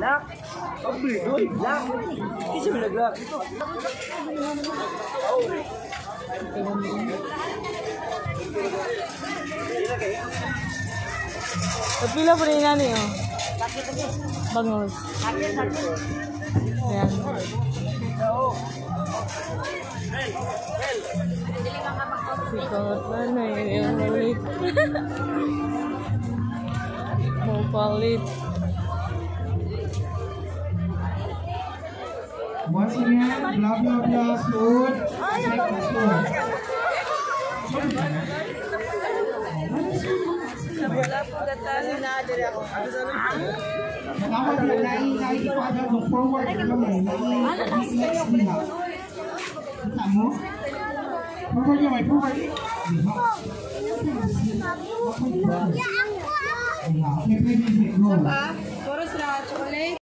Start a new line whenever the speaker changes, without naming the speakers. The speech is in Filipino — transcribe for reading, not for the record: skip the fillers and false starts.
Lak. Oh, bidoy. Lak. Kasi mo naglak.
Pila po rin nani, oh. Bangus. Ayan. Sikot na yung ulit. Mau palit.
Once again, blah blah blah, food.
Wala po gatali na diri ako.
Dapat lain pada look forward kami. Kita mo? Forward ya, may forward. Ya, aku. Ya, pwede go.